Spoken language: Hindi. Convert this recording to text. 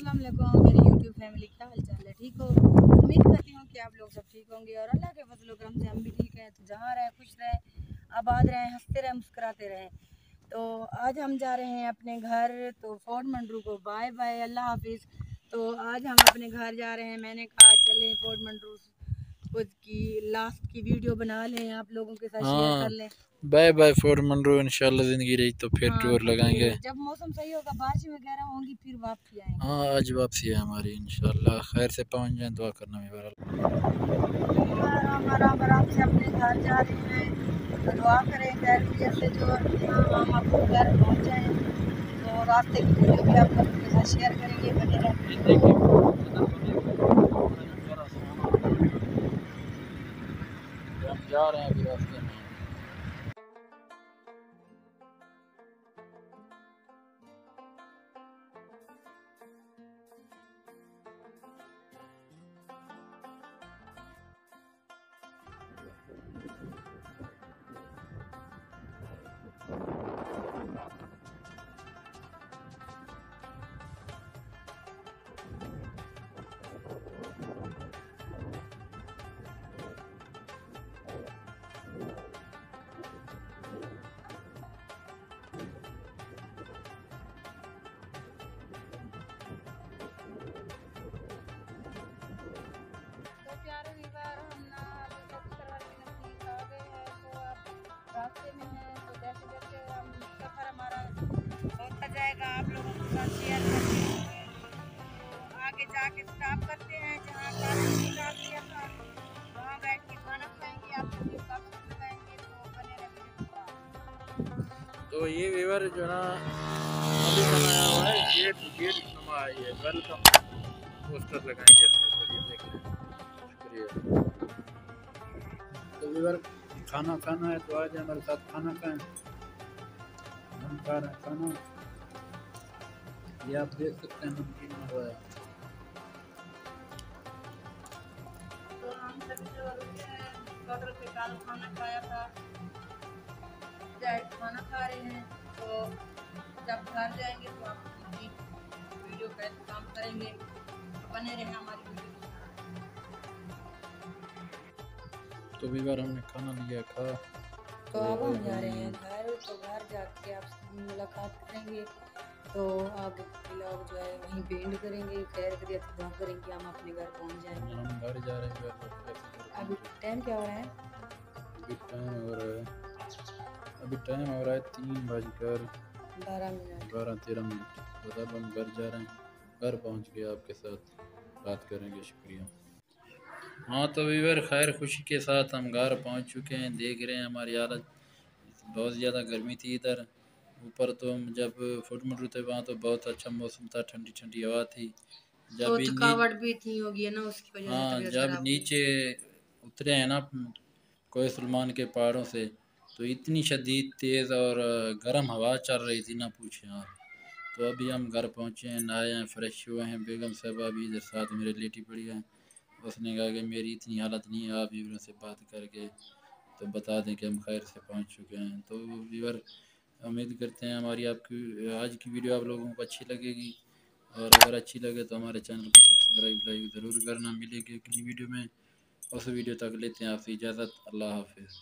अस्सलाम वालेकुम मेरी यूट्यूब फैमिली, क्या हाल चाल है? ठीक हो? उम्मीद करती हूँ कि आप लोग सब ठीक होंगे और अल्लाह के फजल करम से हम भी ठीक हैं। तो जहाँ रहें खुश रहें, आबाद रहें, हंसते रहें, मुस्कुराते रहें। तो आज हम जा रहे हैं अपने घर। तो फोर्ट मंडरू को बाय बाय, अल्लाह हाफिज़। तो आज हम अपने घर जा रहे हैं। मैंने कहा चलें फोर्ट मंडरू खुद की लास्ट की वीडियो बना लें, आप लोगों के साथ शेयर कर लें। बाय बाय फोर्ट मंडरू, इंशाल्लाह जिंदगी रही तो फिर टूर लगाएंगे। जब मौसम सही होगा, बारिश वगैरह होंगी, फिर वापसी आएंगे। हाँ, आज वापसी है हमारी, इंशाल्लाह खैर से पहुंच जाए, दुआ करना भी आराम से अपने घर जा रहे हैं। तो दुआ करें खैरियत से जो हम अपने घर पहुँच जाएँ। तो रास्ते की वीडियो भी आप लोगों के साथ शेयर करेंगे, बने हम जा रहे हैं अभी रास्ते में। रास्ते में हैं। तो जैसे जैसे हम सफ़र हमारा होता जाएगा, आप लोगों के साथ शेयर करते हैं। तो आगे जाके स्टॉप करते हैं, जहाँ स्टॉप किया था वहाँ बैठ के खाना खाएंगे, आप लोग लगाएंगे। तो बने रहेंगे। तो ये व्यूअर जो ना अभी बनाया हुआ है, गेट गेट नुमा है, ये वेलकम पोस्टर लगाएंगे इसके ऊपर, ये देख रहे हैं। शुक्रिया। तो व्यूअर खाना खाना है तो आज हमारे साथ खाना खाएं। हम खा रहे हैं खाना, ये आप देख सकते हैं नमकीन हुआ है। तो हम सभी होटल पे कल खाना खाया था, खाना खा रहे हैं। तो जब घर जाएंगे तो आप वीडियो का काम करेंगे, बने रहे हमारी वीडियो। तो भी बार हमने खाना लिया खा। तो अब हम जा रहे हैं घर। तो घर जाके आपसे मुलाकात करेंगे। तो आगे ब्लॉग जो है वहीं पे एंड करेंगे। खैर करिए तो दुआ करेंगे हम अपने घर पहुंच जाएंगे। हम घर जा रहे हैं। अभी टाइम क्या हो रहा है? अभी टाइम हो रहा है 3:12 12-13 मिनट। तो अब हम घर जा रहे हैं, घर पहुंच के आपके साथ बात करेंगे। शुक्रिया। हाँ तो वीवर खैर खुशी के साथ हम घर पहुंच चुके हैं। देख रहे हैं हमारी हालत, बहुत ज़्यादा गर्मी थी इधर। ऊपर तो हम जब फुट मंडरू थे वहाँ तो बहुत अच्छा मौसम था, ठंडी ठंडी हवा थी। जब तो थकावट भी इतनी होगी है ना, उसकी वजह से तबीयत जब खराब नीचे उतरे हैं ना कोई सलमान के पहाड़ों से, तो इतनी शदीद तेज़ और गर्म हवा चल रही थी ना पूछें आप। तो अभी हम घर पहुँचे हैं, नहाए हैं, फ्रेश हुए हैं। बेगम साहबा भी इधर साथ मेरे लेटी पड़ी हैं। उसने कहा कि मेरी इतनी हालत नहीं है, आप व्यूवर से बात करके तो बता दें कि हम खैर से पहुँच चुके हैं। तो व्यूवर उम्मीद करते हैं हमारी आपकी आज की वीडियो आप लोगों को अच्छी लगेगी, और अगर अच्छी लगे तो हमारे चैनल को सब्सक्राइब लाइक ज़रूर करना। मिलेगी अगली वीडियो में, उस वीडियो तक लेते हैं आपसे इजाज़त। अल्लाह हाफिज़।